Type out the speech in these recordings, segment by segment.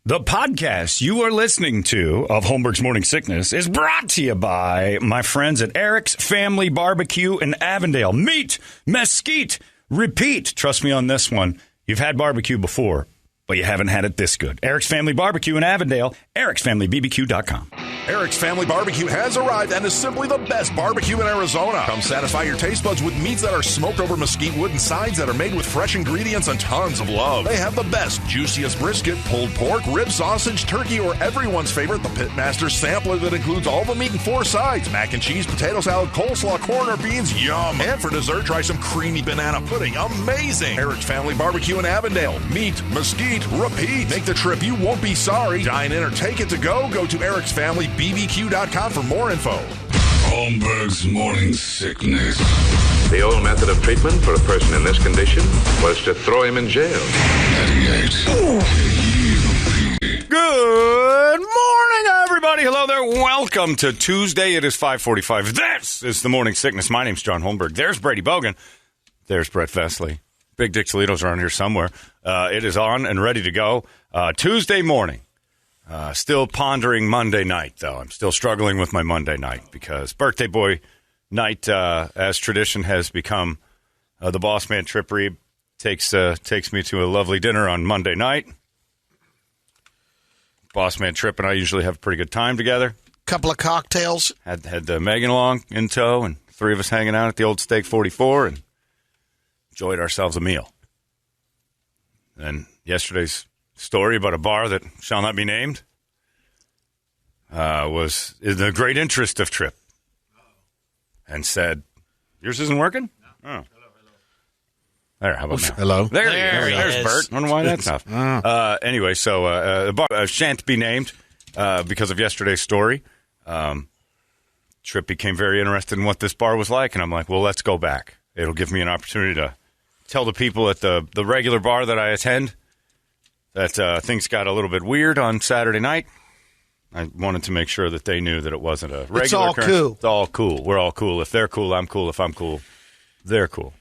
The podcast you are listening to of Holmberg's Morning Sickness is brought to you by my friends at Eric's Family Barbecue in Avondale. Meet, mesquite, repeat. Trust me on this one. You've had barbecue before, but you haven't had it this good. Eric's Family Barbecue in Avondale, ericsfamilybbq.com. Eric's Family Barbecue has arrived and is simply the best barbecue in Arizona. Come satisfy your taste buds with meats that are smoked over mesquite wood and sides that are made with fresh ingredients and tons of love. They have the best, juiciest brisket, pulled pork, rib sausage, turkey, or everyone's favorite, the Pitmaster Sampler that includes all the meat and 4 sides, mac and cheese, potato salad, coleslaw, corn, or beans, yum. And for dessert, try some creamy banana pudding, amazing. Eric's Family Barbecue in Avondale. Meat, mesquite, repeat. Make the trip, you won't be sorry. Dine in or take it to go. Go to ericsfamilybbq.com for more info. Holmberg's Morning Sickness. The old method of treatment for a person in this condition was to throw him in jail. 98. Good morning, everybody. Hello there. Welcome to Tuesday. It is 5:45. This is the Morning Sickness. My name's John Holmberg. There's Brady Bogan. There's Brett Vesley. Big Dick Toledo's around here somewhere. It is on and ready to go. Tuesday morning. Still pondering Monday night, though. I'm still struggling with my Monday night because birthday boy night, as tradition has become, the boss man Trip Reeb takes me to a lovely dinner on Monday night. Boss man Trip and I usually have a pretty good time together. Couple of cocktails. Had Megan along in tow, and 3 of us hanging out at the old Steak 44 and enjoyed ourselves a meal. And yesterday's story about a bar that shall not be named was in the great interest of Trip, and said, "Yours isn't working." No. Oh. There, how about now? Hello. There's Bert. I wonder why that's off. Anyway, so the bar shan't be named because of yesterday's story. Trip became very interested in what this bar was like, and I'm like, well, let's go back. It'll give me an opportunity to tell the people at the regular bar that I attend that things got a little bit weird on Saturday night. I wanted to make sure that they knew that it wasn't a regular It's all occurrence. cool. It's all cool. We're all cool. If they're cool, I'm cool. If I'm cool, they're cool.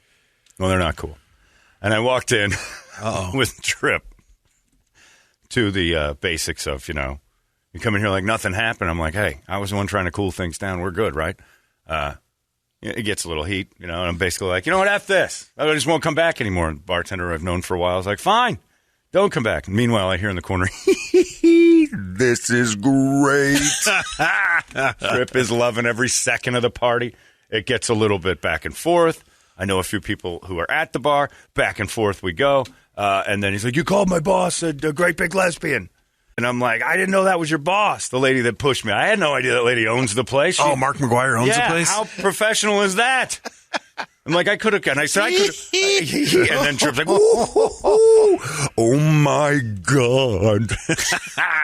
Well, they're not cool. And I walked in with Trip to the basics of, you come in here like nothing happened. I'm like, hey, I was the one trying to cool things down. We're good, right? It gets a little heat, and I'm basically like, you know what, F this. I just won't come back anymore. And the bartender I've known for a while is like, fine, don't come back. And meanwhile, I hear in the corner, this is great. Trip is loving every second of the party. It gets a little bit back and forth. I know a few people who are at the bar. Back and forth we go. And then he's like, you called my boss a great big lesbian. And I'm like, I didn't know that was your boss, the lady that pushed me. I had no idea that lady owns the place. Mark McGuire owns the place? How professional is that? I'm like, I could have, and I said, I could have. And then Trip's like, oh my God.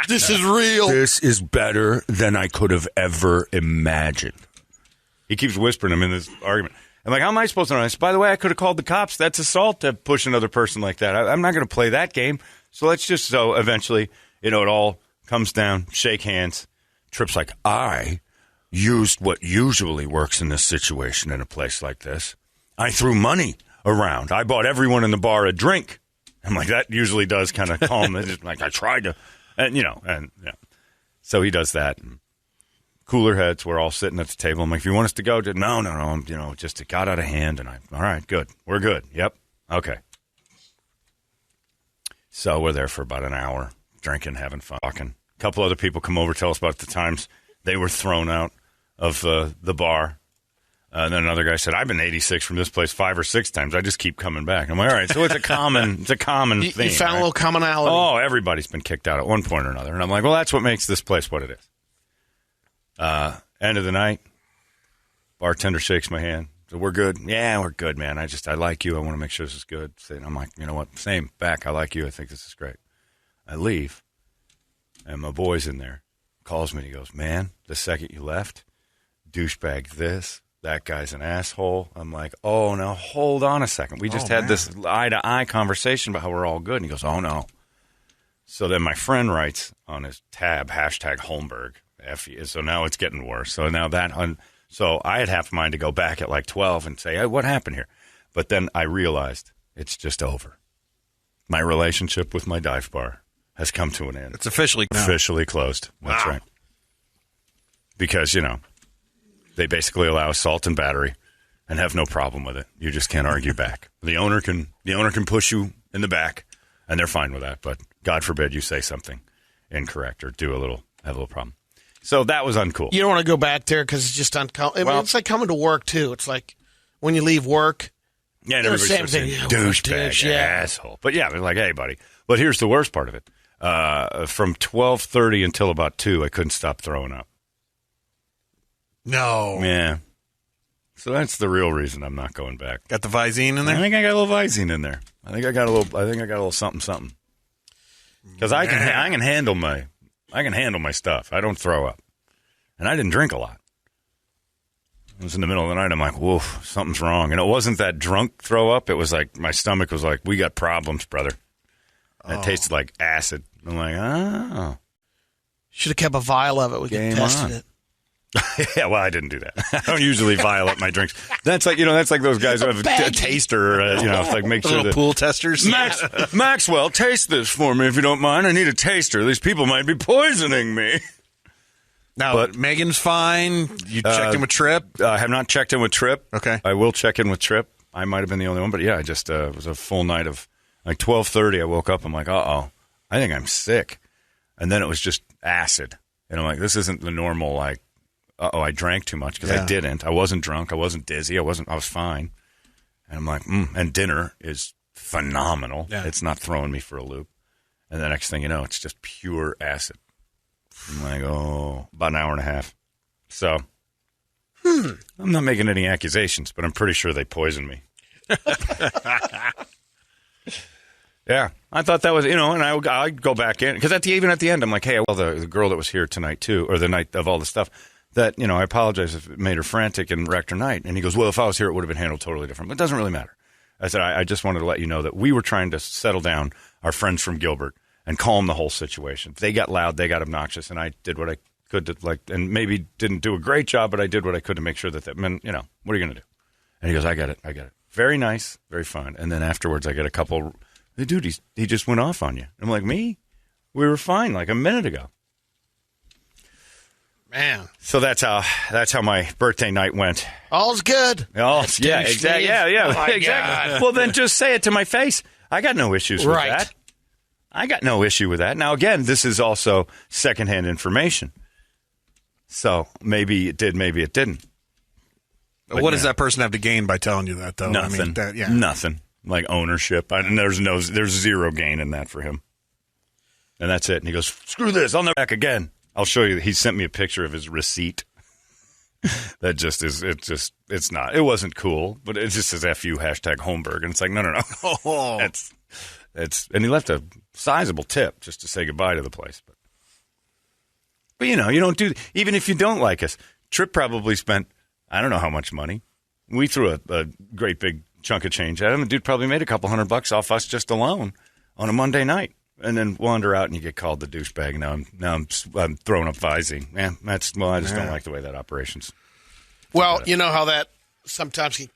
This is real. This is better than I could have ever imagined. He keeps whispering him in this argument. I'm like, how am I supposed to know? I said, by the way, I could have called the cops. That's assault to push another person like that. I'm not going to play that game. So eventually, it all comes down, shake hands. Trip's like, I used what usually works in this situation in a place like this. I threw money around. I bought everyone in the bar a drink. I'm like, that usually does kind of calm it. Like, I tried to, So he does that. And cooler heads, we're all sitting at the table. I'm like, if you want us to go, no, just it got out of hand. And all right, good. We're good. Yep. Okay. So we're there for about an hour, drinking, having fun, talking. A couple other people come over, tell us about the times they were thrown out of the bar. And then another guy said, I've been 86 from this place 5 or 6 times. I just keep coming back. I'm like, all right, so it's a common theme. You found right? a little commonality. Oh, everybody's been kicked out at one point or another. And I'm like, well, that's what makes this place what it is. End of the night, bartender shakes my hand. So we're good. Yeah, we're good, man. I like you. I want to make sure this is good. And I'm like, you know what? Same back. I like you. I think this is great. I leave, and my boy's in there. Calls me and he goes, man, the second you left, douchebag this. That guy's an asshole. I'm like, oh, now hold on a second. We just had this eye-to-eye conversation about how we're all good. And he goes, oh, no. So then my friend writes on his tab, #Holmberg. So now it's getting worse. So now so I had half a mind to go back at like 12 and say, hey, what happened here? But then I realized it's just over. My relationship with my dive bar has come to an end. It's officially closed. That's right. Because, they basically allow assault and battery and have no problem with it. You just can't argue back. The owner can push you in the back, and they're fine with that. But God forbid you say something incorrect or have a little problem. So that was uncool. You don't want to go back there because it's just uncomfortable. I mean, it's like coming to work, too. It's like when you leave work. Yeah, and everybody's same saying, thing. douchebag, asshole. But yeah, they're like, hey, buddy. But here's the worst part of it. From 12:30 until about 2, I couldn't stop throwing up. No. Yeah. So that's the real reason I'm not going back. Got the Visine in there? I think I got a little Visine in there. I think I got a little something. Because I can handle my stuff. I don't throw up. And I didn't drink a lot. It was in the middle of the night. I'm like, whoa, something's wrong. And it wasn't that drunk throw up. It was like my stomach was like, we got problems, brother. It tasted like acid. I'm like, oh. Should have kept a vial of it. We could have tested it. Yeah, well, I didn't do that. I don't usually vial up my drinks. That's like those guys who have a taster. Like make sure that pool testers. Maxwell, taste this for me if you don't mind. I need a taster. These people might be poisoning me. Now, but Megan's fine. You checked in with Tripp? I have not checked in with Tripp. Okay. I will check in with Tripp. I might have been the only one, but yeah, I just it was a full night of like 12:30. I woke up. I'm like, I think I'm sick, and then it was just acid, and I'm like, this isn't the normal like, I drank too much because I didn't. I wasn't drunk. I wasn't dizzy. I was fine, and I'm like, and dinner is phenomenal. Yeah. It's not throwing me for a loop, and the next thing you know, it's just pure acid. I'm like, about an hour and a half. So, I'm not making any accusations, but I'm pretty sure they poisoned me. Yeah, I thought that was, and I'd go back in. Because even at the end, I'm like, hey, well, the girl that was here tonight, too, or the night of all the stuff, that, I apologize if it made her frantic and wrecked her night. And he goes, well, if I was here, it would have been handled totally different. But it doesn't really matter. I said, I just wanted to let you know that we were trying to settle down our friends from Gilbert and calm the whole situation. They got loud, they got obnoxious, and I did what I could to, and maybe didn't do a great job, but I did what I could to make sure that meant, what are you going to do? And he goes, I get it. Very nice, very fun. And then afterwards, I get a couple, dude, he just went off on you. I'm like, me? We were fine like a minute ago. Man. So that's how my birthday night went. All's good. Exactly. Yeah, exactly. God. Well, then just say it to my face. I got no issues with that. I got no issue with that. Now, again, this is also secondhand information. So maybe it did, maybe it didn't. But what does that person have to gain by telling you that, though? Nothing. Nothing. Like ownership. There's zero gain in that for him. And that's it. And he goes, screw this. I'll never back again. I'll show you. He sent me a picture of his receipt. That just is, it's not. It wasn't cool, but it just says F you, #Holmberg. And it's like, no. Oh. And he left a sizable tip just to say goodbye to the place. But you don't do, even if you don't like us, Tripp probably spent, I don't know how much money. We threw a great big chunk of change at him. The dude probably made a couple $100 off us just alone on a Monday night. And then wander out and you get called the douchebag. Now I'm throwing up Visine. Yeah, I just don't like the way that operations. Well, you know how that sometimes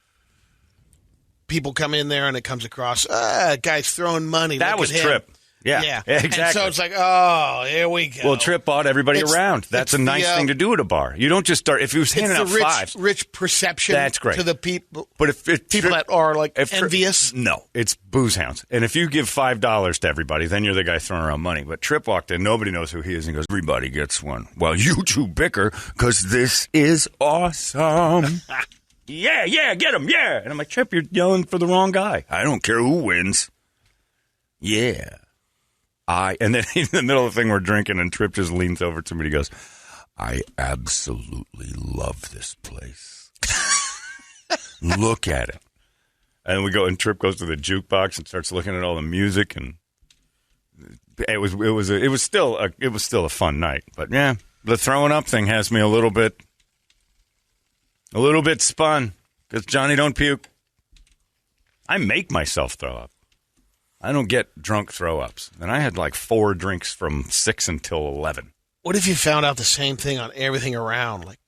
people come in there and it comes across, guy's throwing money. That was Tripp. Yeah, exactly. And so it's like, oh, here we go. Well, Tripp bought everybody around. That's a nice thing to do at a bar. You don't just start. If he was handing out fives. Rich perception. That's great. To the people. But if people that are like envious. No, it's booze hounds. And if you give $5 to everybody, then you're the guy throwing around money. But Tripp walked in. Nobody knows who he is. And he goes, everybody gets one. Well, you two bicker because this is awesome. Yeah, get him, yeah. And I'm like, Tripp, you're yelling for the wrong guy. I don't care who wins. Yeah. And then in the middle of the thing we're drinking, and Tripp just leans over to me and he goes, I absolutely love this place. Look at it. And we go, and Tripp goes to the jukebox and starts looking at all the music, and it was still a fun night. But yeah, the throwing up thing has me a little bit spun because Johnny don't puke. I make myself throw up. I don't get drunk throw-ups. And I had like 4 drinks from 6 until 11. What if you found out the same thing on everything around? Like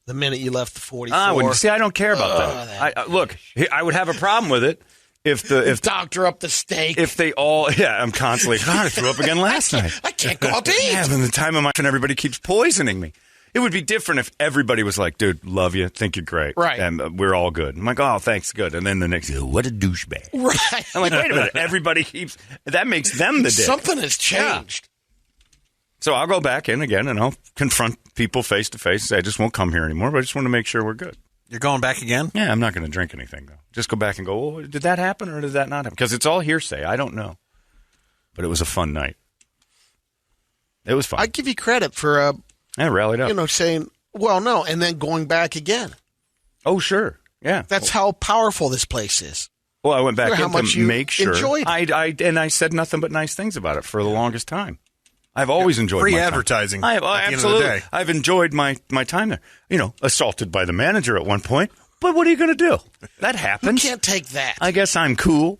the minute you left the 44? I don't care about that. Look, I would have a problem with it if doctor up the steak. If they all, I'm constantly, God, I threw up again last night. I can't go out to eat. Yeah, and the time of my and everybody keeps poisoning me. It would be different if everybody was like, dude, love you, think you're great. Right. And we're all good. I'm like, oh, thanks, good. And then the next, what a douchebag. Right. I'm like, wait a minute. Everybody keeps, that makes them the dick. Something has changed. Yeah. So I'll go back in again and I'll confront people face to face and say, I just won't come here anymore, but I just want to make sure we're good. You're going back again? Yeah, I'm not going to drink anything, though. Just go back and go, oh, did that happen or did that not happen? Because it's all hearsay. I don't know. But it was a fun night. It was fun. I give you credit for, I rallied up. Saying, well, no, and then going back again. Oh, sure. Yeah. That's how powerful this place is. Well, I went back how in much to you make sure. enjoyed it. And I said nothing but nice things about it for the longest time. I've always enjoyed free my time. advertising. I have, at the absolutely. end of the day. I've enjoyed my time there. Assaulted by the manager at one point. But what are you going to do? That happens. You can't take that. I guess I'm cool.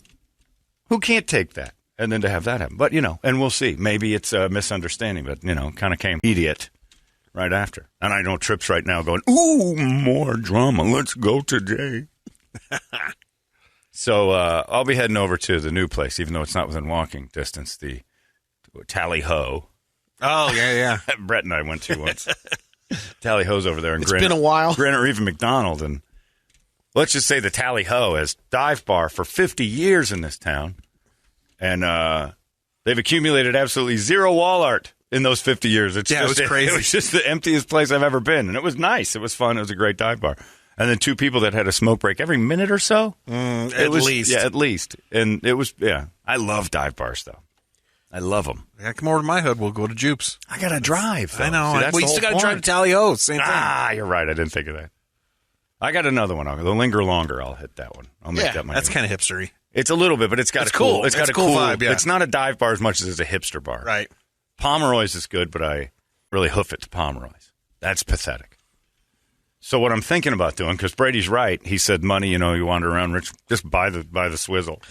Who can't take that? And then to have that happen. But, and we'll see. Maybe it's a misunderstanding, but, kind of came idiot right after. And I know Tripp's right now going, ooh, more drama. Let's go today. So I'll be heading over to the new place, even though it's not within walking distance, the Tally Ho. Oh, yeah. Brett and I went to once. Tally Ho's over there in It's been a while. Granite Reef and McDonald. And let's just say the Tally Ho has dive bar for 50 years in this town. And they've accumulated absolutely zero wall art in those 50 years. It was crazy. It was just the emptiest place I've ever been. And it was nice. It was fun. It was a great dive bar. And then 2 people that had a smoke break every minute or so. At least. Yeah, at least. And it was, I love dive bars, though. I love them. Yeah, come over to my hood. We'll go to Jupes. I got to drive, though. I know. See, that's you the still whole got to drive to Tally Ho. Same thing. You're right. I didn't think of that. I got another one. The Linger Longer. I'll hit that one. I'll make that my That's new kind of hipstery. It's a little bit, but it's got a cool. It's got a cool vibe. Yeah. It's not a dive bar as much as it's a hipster bar. Right. Pomeroy's is good, but I really hoof it to Pomeroy's. That's pathetic. So what I'm thinking about doing, because Brady's right, he said money. You wander around rich, just buy the swizzle.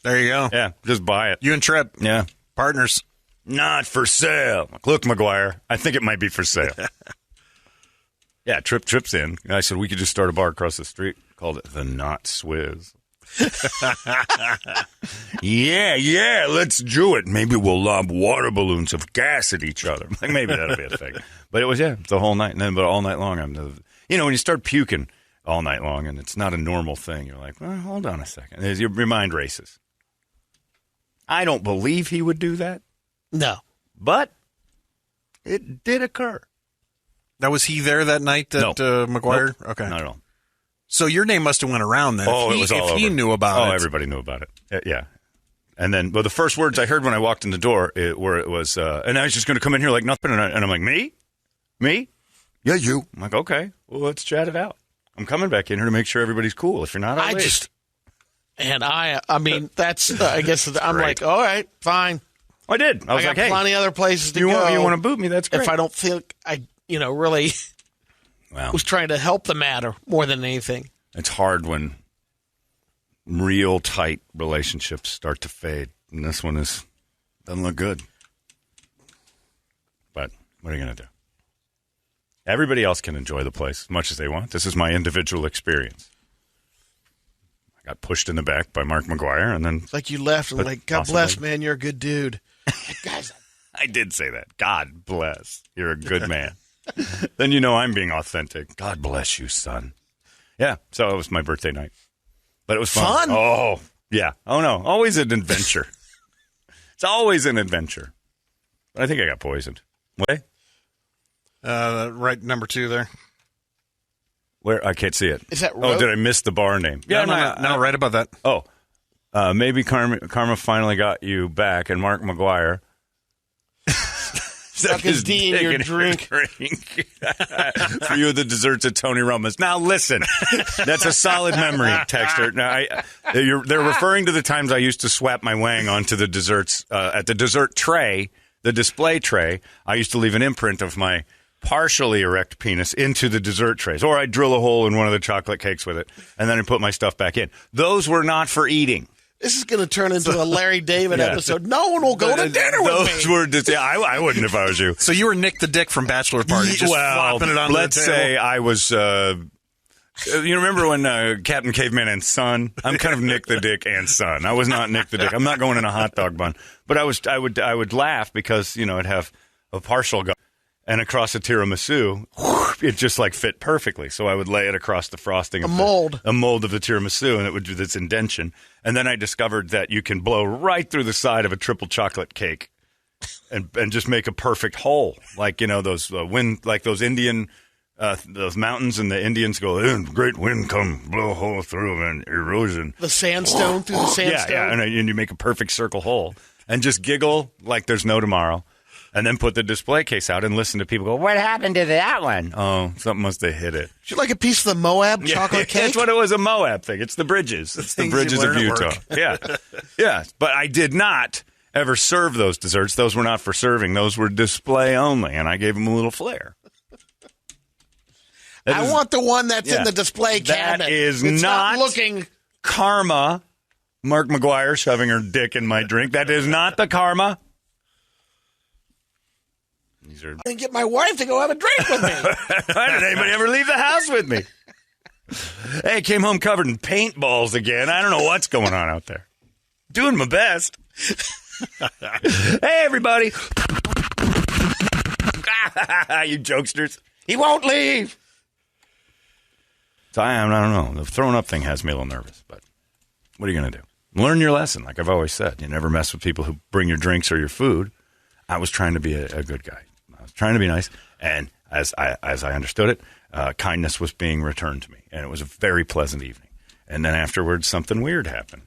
There you go. Yeah, just buy it. You and Tripp. Yeah, partners. Not for sale. Look, McGuire, I think it might be for sale. Yeah, Tripp's in. I said we could just start a bar across the street. Called it the Not Swizz. Yeah, let's do it. Maybe we'll lob water balloons of gas at each other. Like maybe that'll be a thing. But it was the whole night, and then but all night long. When you start puking all night long, and it's not a normal thing. You're like, well, hold on a second. Your mind races. I don't believe he would do that. No, but it did occur. Now, was he there that night that McGuire? Nope. Okay, not at all. So your name must have went around then. Oh, it was all over. If he knew about it. Oh, everybody knew about it. Yeah. And then, the first words I heard when I walked in the door was, and I was just going to come in here like nothing. And I'm like, me? Yeah, you. I'm like, okay, well, let's chat it out. I'm coming back in here to make sure everybody's cool. If you're not, I mean, that's, I guess, I'm like, all right, fine. I did. I was got like, hey, plenty other places to go. You want to boot me? That's great. If I don't feel I, really was trying to help the matter more than anything. It's hard when real tight relationships start to fade, and this one doesn't look good. But what are you going to do? Everybody else can enjoy the place as much as they want. This is my individual experience. I got pushed in the back by Mark McGuire, and then it's like you left and like, God bless, man, you're a good dude. Guys, I did say that. God bless, you're a good man. Then I'm being authentic. God bless you, son. Yeah, so it was my birthday night, but it was fun. Oh yeah. Oh no, always an adventure. It's always an adventure. But I think I got poisoned. What? Right, number 2 there. Where? I can't see it. Is that Oh, did I miss the bar name? Yeah, no, right above that. Oh, maybe Karma finally got you back, and Mark McGuire stuck his D in your drink. For you, the desserts at Tony Roma's. Now listen, that's a solid memory, Texter. Now they're referring to the times I used to swap my wang onto the desserts at the dessert tray, the display tray. I used to leave an imprint of my partially erect penis into the dessert trays, or I'd drill a hole in one of the chocolate cakes with it, and then I'd put my stuff back in. Those were not for eating. This is going to turn into a Larry David episode. No one will go to dinner with me. Those were I wouldn't if I was you. So you were Nick the Dick from Bachelor Party, just flopping it on the table. Let's say I was You remember when Captain Caveman and Son? I'm kind of Nick the Dick and Son. I was not Nick the Dick. I'm not going in a hot dog bun. But I would laugh because, it'd have a partial go. And across a tiramisu, it just like fit perfectly. So I would lay it across the frosting. A mold of the tiramisu, and it would do this indentation. And then I discovered that you can blow right through the side of a triple chocolate cake and just make a perfect hole. Like, those those Indian... those mountains, and the Indians go, great wind come, blow a hole through, and erosion. The sandstone through the sandstone? Yeah, and you make a perfect circle hole. And just giggle like there's no tomorrow. And then put the display case out and listen to people go, what happened to that one? Oh, something must have hit it. Should like a piece of the Moab chocolate cake? That's what it was, a Moab thing. It's the bridges. It's the bridges of Utah. Yeah. But I did not ever serve those desserts. Those were not for serving. Those were display only. And I gave them a little flair. I want the one that's in the display cabinet. That is it's not looking karma. Mark McGuire shoving her dick in my drink. That is not the karma. I didn't get my wife to go have a drink with me. Why did anybody ever leave the house with me? Hey, came home covered in paintballs again. I don't know what's going on out there. Doing my best. Hey, everybody. You jokesters. He won't leave. So I don't know. The throwing up thing has me a little nervous, but what are you going to do? Learn your lesson, like I've always said. You never mess with people who bring your drinks or your food. I was trying to be a good guy. I was trying to be nice, and as I understood it, kindness was being returned to me, and it was a very pleasant evening. And then afterwards, something weird happened.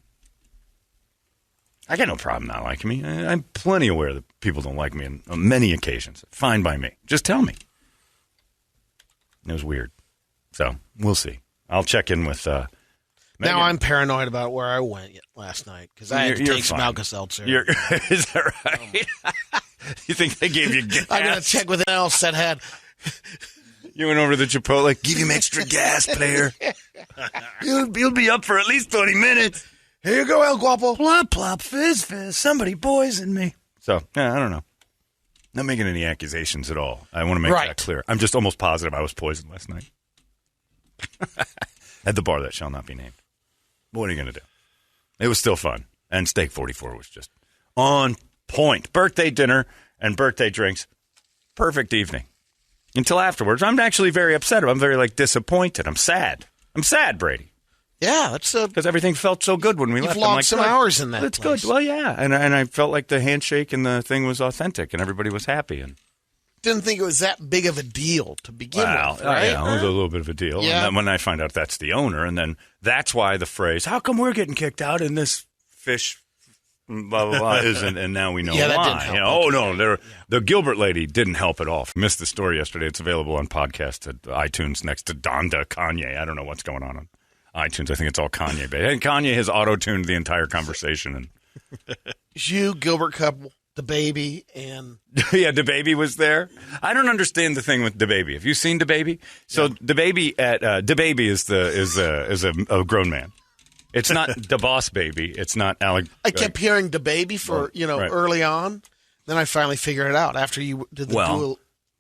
I got no problem not liking me. I'm plenty aware that people don't like me on many occasions. Fine by me. Just tell me. It was weird. So, we'll see. I'll check in with Megan. Now I'm paranoid about where I went last night because I had to take some Alka-Seltzer. Is that right? You think they gave you gas? I got to check with anyone else that had... You went over to the Chipotle. Give him extra gas, player. You'll be up for at least 30 minutes. Here you go, El Guapo. Plop, plop, fizz, fizz. Somebody poisoned me. So, I don't know. Not making any accusations at all. I want to make that clear. I'm just almost positive I was poisoned last night. At the bar that shall not be named. But what are you going to do? It was still fun. And Steak 44 was just on point. Birthday dinner and birthday drinks. Perfect evening. Until afterwards, I'm actually very upset. I'm very, disappointed. I'm sad. I'm sad, Brady. Yeah, that's because everything felt so good when we left. You've lost some hours in that. That's place. Good. Well, yeah, and I felt like the handshake and the thing was authentic, and everybody was happy. And didn't think it was that big of a deal to begin with, right? Yeah, it was a little bit of a deal. Yeah. And then when I find out that's the owner, and then that's why the phrase "How come we're getting kicked out in this fish?" Blah blah blah isn't, and now we know why. That didn't help. The Gilbert lady didn't help at all. Missed the story yesterday. It's available on podcast at iTunes next to Donda Kanye. I don't know what's going on iTunes. I think it's all Kanye. And Kanye has auto-tuned the entire conversation. And you, Gilbert couple, the baby, and yeah, the baby was there. I don't understand the thing with the baby. Have you seen the baby? So the baby the baby is a grown man. It's not the boss baby. It's not Alec. I kept hearing the baby for early on. Then I finally figured it out after you did the Dua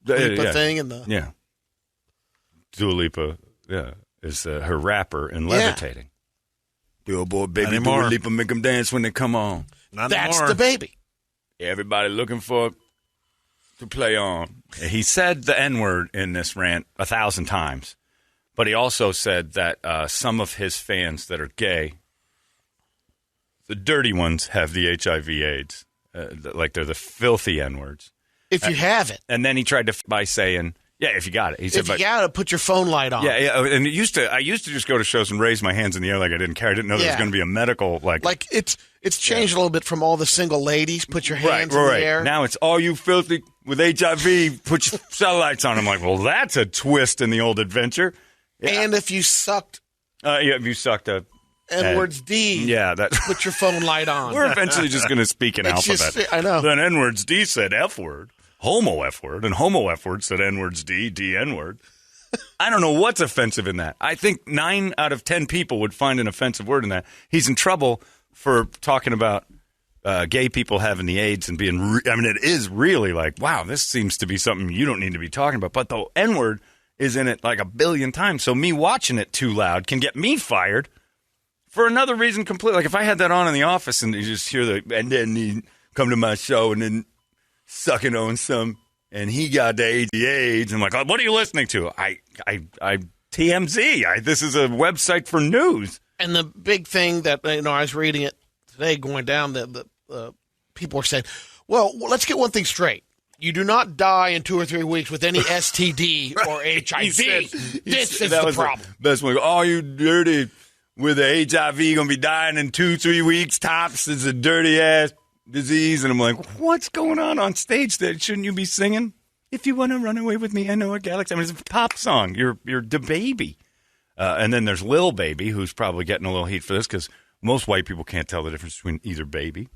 Lipa thing and the Dua Lipa. Yeah. Is her rapper in Levitating. The old boy, baby, Dua Lipa, make them dance when they come on. That's the baby. Everybody looking for to play on. He said the N-word in this rant 1,000 times, but he also said that some of his fans that are gay, the dirty ones, have the HIV/AIDS, like they're the filthy N-words. If you have it. And then he tried to by saying... Yeah, if you got it. He said, if you got it, put your phone light on. Yeah, and I used to just go to shows and raise my hands in the air like I didn't care. I didn't know there was going to be a medical like it's changed a little bit from all the single ladies. Put your hands in the air. Now it's all you filthy with HIV. Put your satellites on. I'm like, well, that's a twist in the old adventure. Yeah. And if you sucked, if you sucked a N-words D. Yeah, put your phone light on. We're eventually just going to speak in alphabet. I know. Then N-words D said F-word. Homo F-word, and Homo F-word said N-words D, D N-word. I don't know what's offensive in that. I think 9 out of 10 people would find an offensive word in that. He's in trouble for talking about gay people having the AIDS and being, it is really like, wow, this seems to be something you don't need to be talking about. But the N-word is in it like a billion times. So me watching it too loud can get me fired for another reason completely. Like if I had that on in the office and you just hear and then he come to my show and then sucking on some, and he got the AIDS. I'm like, oh, what are you listening to? I TMZ. This is a website for news. And the big thing that, I was reading it today going down, the people are saying, well, let's get one thing straight. You do not die in 2 or 3 weeks with any STD or HIV. This is the problem. Best one. Oh, you dirty with the HIV, going to be dying in 2-3 weeks tops. It's a dirty-ass disease. And I'm like, what's going on stage there? Shouldn't you be singing? If you want to run away with me, I know a galaxy. I mean, it's a pop song. You're DaBaby. And then there's Lil Baby, who's probably getting a little heat for this because most white people can't tell the difference between either baby.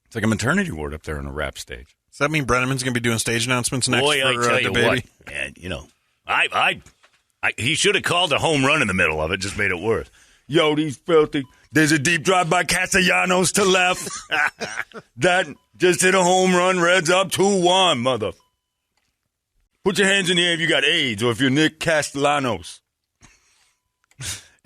It's like a maternity ward up there on a rap stage. Does that mean Brenneman's going to be doing stage announcements next Boy, for I tell you DaBaby? what, man, he should have called a home run in the middle of it, just made it worse. Yo, these filthy. There's a deep drive by Castellanos to left. That just hit a home run. Reds up 2-1, mother. Put your hands in the air if you got AIDS or if you're Nick Castellanos.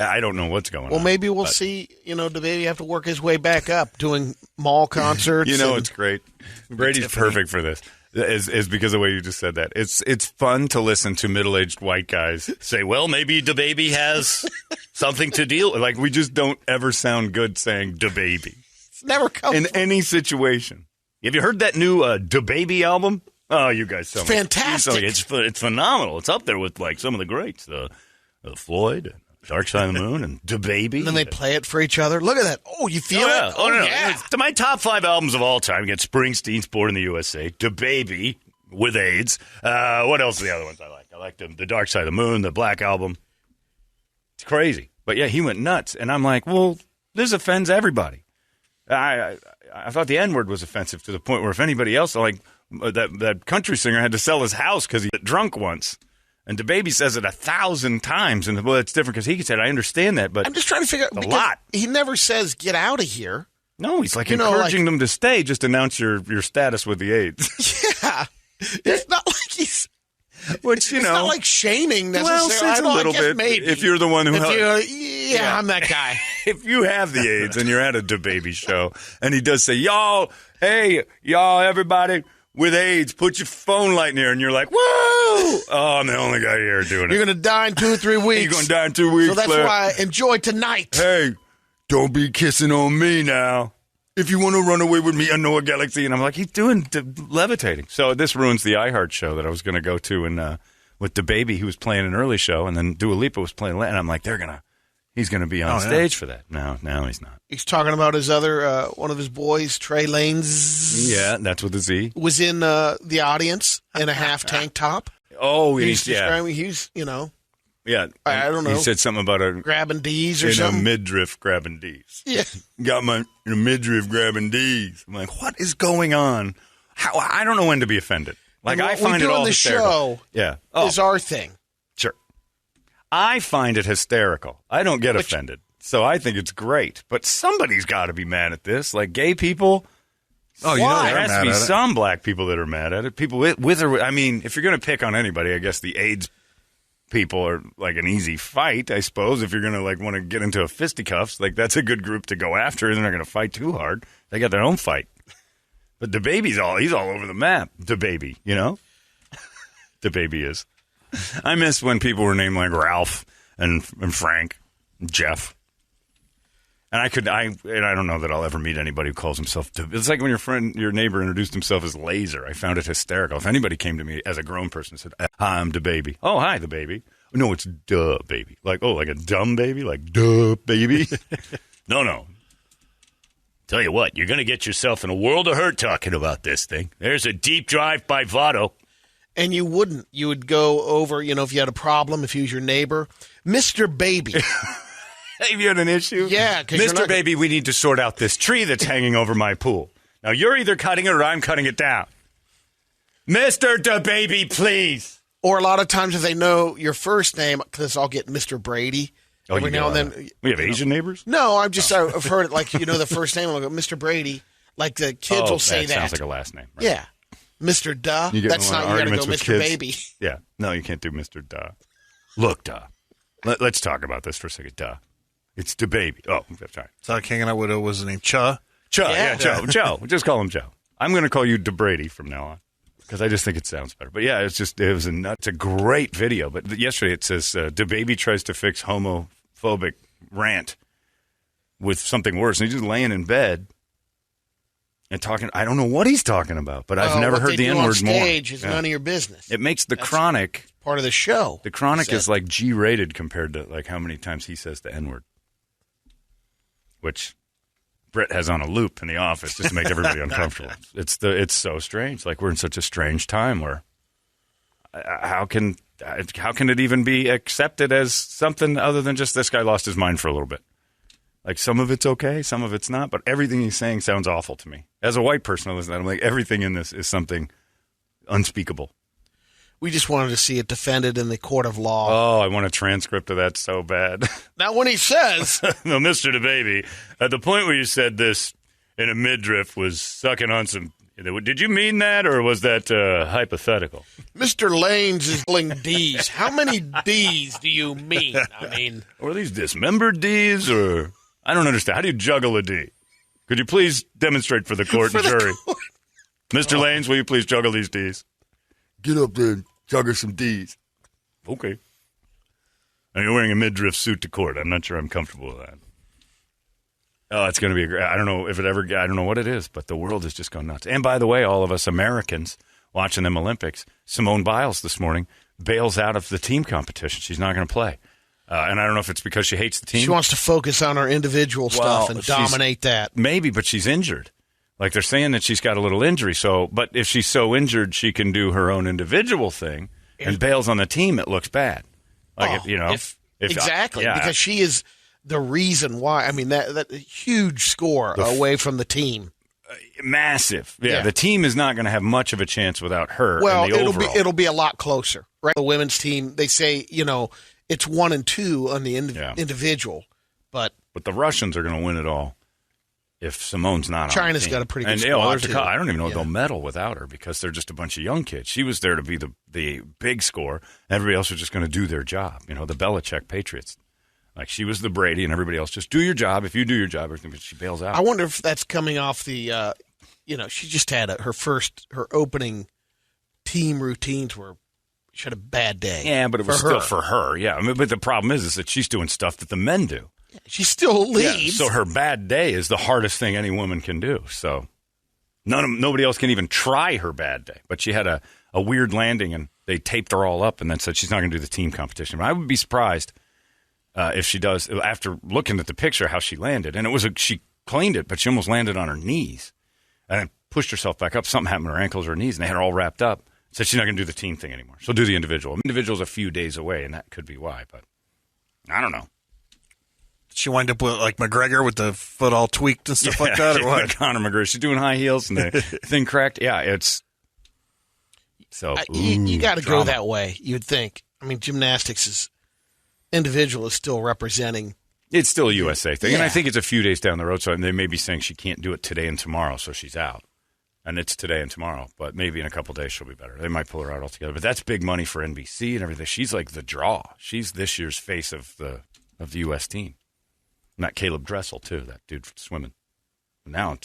I don't know what's going on. Well, maybe we'll see, DaBaby have to work his way back up doing mall concerts. It's great. Brady's perfect for this. Is because of the way you just said that. It's fun to listen to middle-aged white guys say, well, maybe DaBaby has something to deal with. Like, we just don't ever sound good saying DaBaby. It's never come in any situation. Have you heard that new DaBaby album? Oh, you guys sound fantastic. It's phenomenal. It's up there with, like, some of the greats. Floyd, Dark Side of the Moon, and DaBaby. And then they play it for each other. Look at that. Oh, you feel it? Oh, no. Yeah. It's my top 5 albums of all time. You get Springsteen's Born in the USA, DaBaby with AIDS. What else are the other ones I like? I like the Dark Side of the Moon, the Black Album. It's crazy. But, yeah, he went nuts. And I'm like, well, this offends everybody. I thought the N-word was offensive to the point where if anybody else, like that country singer had to sell his house because he got drunk once. And DaBaby says it 1,000 times, and well, it's different because he said, "I understand that," but I'm just trying to figure out a lot. He never says "get out of here." No, he's like encouraging them to stay. Just announce your status with the AIDS. Yeah, it's not like he's. Which it's not like shaming necessarily. Well, it's a little bit. Maybe. If you're the one who, I'm that guy. If you have the AIDS and you're at a DaBaby show, and he does say, "Y'all, hey, y'all, everybody." With AIDS, put your phone light near, and you're like, whoa! Oh, I'm the only guy here doing it. You're going to die in 2 or 3 weeks. You're going to die in 2 weeks, so that's Claire. why I enjoy tonight. Hey, don't be kissing on me now. If you want to run away with me, I know a galaxy. And I'm like, he's doing levitating. So this ruins the iHeart show that I was going to go to and with DaBaby, who was playing an early show, and then Dua Lipa was playing late. And I'm like, he's going to be on stage for that. No, he's not. He's talking about his other, one of his boys, Trey Lanez. Yeah, that's with a Z. Was in the audience in a half tank top. Oh, he's describing, Yeah. I don't know. He said something about grabbing D's or something. In a midriff grabbing D's. Yeah. Got my midriff grabbing D's. I'm like, what is going on? I don't know when to be offended. Like, I find it all hysterical. The show is our thing. Sure. I find it hysterical. I don't get offended. So I think it's great. But somebody's got to be mad at this. Like, gay people. Oh, there has to be some black people that are mad at it. People with or I mean, if you're going to pick on anybody, I guess the AIDS people are like an easy fight, I suppose. If you're going to like want to get into a fisticuffs, like that's a good group to go after. They're not going to fight too hard. They got their own fight. But DaBaby's he's all over the map. DaBaby, DaBaby is. I miss when people were named like Ralph and Frank, and Jeff. And I don't know that I'll ever meet anybody who calls himself. It's like when your neighbor introduced himself as Laser. I found it hysterical. If anybody came to me as a grown person and said, "Hi, I'm DaBaby." Oh, hi, DaBaby. No, it's DaBaby. Like, oh, like a dumb baby, like DaBaby. No. Tell you what, you're going to get yourself in a world of hurt talking about this thing. There's a deep drive by Votto. And you wouldn't. You would go over, if you had a problem, if he was your neighbor, Mr. Baby. Have you had an issue? Yeah. Mr. Baby, we need to sort out this tree that's hanging over my pool. Now, you're either cutting it or I'm cutting it down. Mr. DaBaby, please. Or a lot of times if they know your first name, because I'll get Mr. Brady. Every now and then. We have Asian neighbors? No, I've heard it like, the first name, I'll go, Mr. Brady. Like the kids will say that. Sounds like a last name. Right? Yeah. Mr. Duh? You get That's in a lot not, of you got to go arguments Mr. with kids. Baby. Yeah. No, you can't do Mr. Duh. Look, Duh. Let's talk about this for a second. Duh. It's the baby. Oh, sorry. So I hanging out with was his name Cha. Joe. Just call him Joe. I'm going to call you DeBrady from now on because I just think it sounds better. But yeah, it's a great video. But yesterday it says DeBaby tries to fix homophobic rant with something worse. And he's just laying in bed and talking. I don't know what he's talking about, but I've never heard the N-word more. Stage is none of your business. It makes That's Chronic part of the show. The Chronic is like G-rated compared to like how many times he says the N-word, which Brett has on a loop in the office just to make everybody uncomfortable. It's so strange. Like we're in such a strange time where how can it even be accepted as something other than just this guy lost his mind for a little bit? Like some of it's okay, some of it's not, but everything he's saying sounds awful to me. As a white person, I listen to that, I'm like, everything in this is something unspeakable. We just wanted to see it defended in the court of law. Oh, I want a transcript of that so bad. Now, when he says... No, Mr. DeBaby, at the point where you said this in a midriff was sucking on some... Did you mean that, or was that hypothetical? Mr. Lanes is pulling D's. How many D's do you mean? I mean... Or are these dismembered D's, or... I don't understand. How do you juggle a D? Could you please demonstrate for the court and jury? Mr. Lanes, will you please juggle these D's? Get up there and juggle some D's. Okay. And you're wearing a midriff suit to court. I'm not sure I'm comfortable with that. Oh, it's going to be a great... I don't know if it ever... I don't know what it is, but the world has just gone nuts. And by the way, all of us Americans watching them Olympics, Simone Biles this morning bails out of the team competition. She's not going to play. And I don't know if it's because she hates the team. She wants to focus on her individual stuff and dominate that. Maybe, but she's injured. Like they're saying that she's got a little injury. But if she's so injured, she can do her own individual thing and bails on the team. It looks bad. Like exactly, because she is the reason why. I mean that huge score away from the team, massive. Yeah, the team is not going to have much of a chance without her. Well, it'll be a lot closer, right? The women's team, they say it's 1 and 2 on the individual, but the Russians are going to win it all. If Simone's not China's on got a pretty good squad, too. I don't even know if they'll medal without her because they're just a bunch of young kids. She was there to be the big score. Everybody else was just going to do their job. The Belichick Patriots. Like she was the Brady and everybody else just do your job. If you do your job, everything, she bails out. I wonder if that's coming off the, she just had her opening team routines were, she had a bad day. Yeah, but it was still for her. Yeah. I mean, but the problem is that she's doing stuff that the men do. She still leads. Yeah, so her bad day is the hardest thing any woman can do. So nobody else can even try her bad day. But she had a weird landing, and they taped her all up and then said she's not going to do the team competition. But I would be surprised if she does, after looking at the picture, how she landed. And she cleaned it, but she almost landed on her knees and then pushed herself back up. Something happened to her ankles or her knees, and they had her all wrapped up. Said she's not going to do the team thing anymore. She'll do the individual. Individual's a few days away, and that could be why. But I don't know. She wind up with like McGregor with the foot all tweaked and stuff like that, or what? Like Conor McGregor. She's doing high heels and the thing cracked. Yeah, it's so. You got to go that way. You'd think. I mean, gymnastics is individual is still representing. It's still a USA thing, and I think it's a few days down the road. So they may be saying she can't do it today and tomorrow, so she's out. And it's today and tomorrow, but maybe in a couple days she'll be better. They might pull her out altogether. But that's big money for NBC and everything. She's like the draw. She's this year's face of the U.S. team. Not Caleb Dressel, too, that dude swimming. Now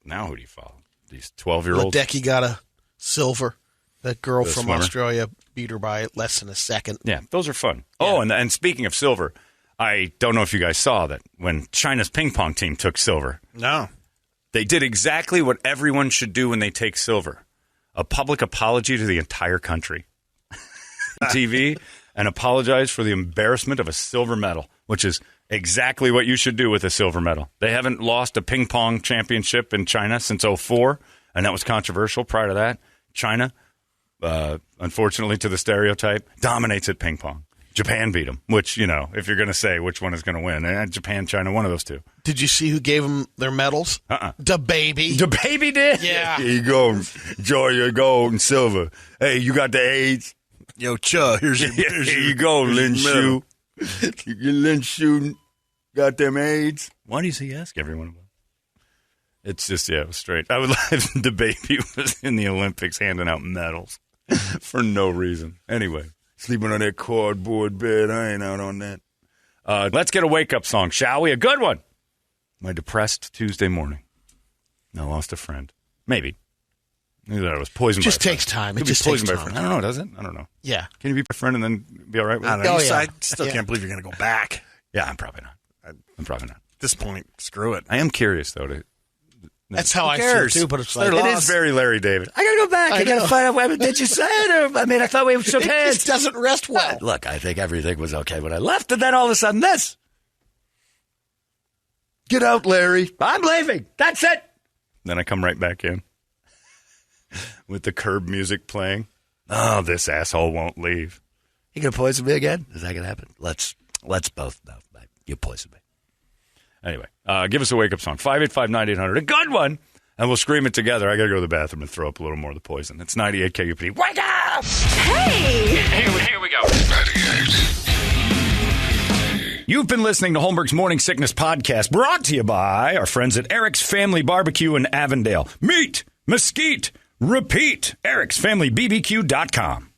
who do you follow? These 12-year-olds? Ledecky got a silver. That girl The from swimmer. Australia beat her by less than a second. Yeah, those are fun. Yeah. Oh, and speaking of silver, I don't know if you guys saw that when China's ping pong team took silver. No. They did exactly what everyone should do when they take silver. A public apology to the entire country. TV, and apologize for the embarrassment of a silver medal, which is exactly what you should do with a silver medal. They haven't lost a ping pong championship in China since 2004, and that was controversial. Prior to that, China, unfortunately to the stereotype, dominates at ping pong. Japan beat them, which, if you're going to say which one is going to win, Japan, China, one of those two. Did you see who gave them their medals? DeBaby. DeBaby did? Yeah. Here you go, enjoy your gold and silver. Hey, you got the AIDS? Yo, Chuh, here's your Here you go, Lin Shu. Your Lin Shu got them AIDS. Why does he ask everyone about It's just, it was straight. I would like the baby was in the Olympics handing out medals for no reason. Anyway, sleeping on that cardboard bed. I ain't out on that. Let's get a wake-up song, shall we? A good one. My depressed Tuesday morning. I lost a friend. Maybe. Maybe I was poisoned by a friend. Just takes time. It just takes time. I don't know, does it? I don't know. Yeah. Can you be my friend and then be all right with it? I don't know. Oh, yeah. I still can't believe you're going to go back. Yeah, I'm probably not. I'm probably not. At this point, screw it. I am curious, though. That's how I cares? feel, too, but it's Their like... It loss. is very Larry David. I got to go back. I got to find out what did you say it? Or, I mean, I thought we shook It hands. just doesn't rest well. Look, I think everything was okay when I left, and then all of a sudden this. Get out, Larry. I'm leaving. That's it. Then I come right back in with the curb music playing. Oh, this asshole won't leave. You gonna poison me again? Is that gonna happen? Let's both know. You poisoned me. Anyway, give us a wake-up song. 585-9800. A good one. And we'll scream it together. I got to go to the bathroom and throw up a little more of the poison. It's 98 KUPD. Wake up! Hey! Here we go. 98. You've been listening to Holmberg's Morning Sickness Podcast, brought to you by our friends at Eric's Family Barbecue in Avondale. Meet, mesquite, repeat. Eric'sFamilyBBQ.com.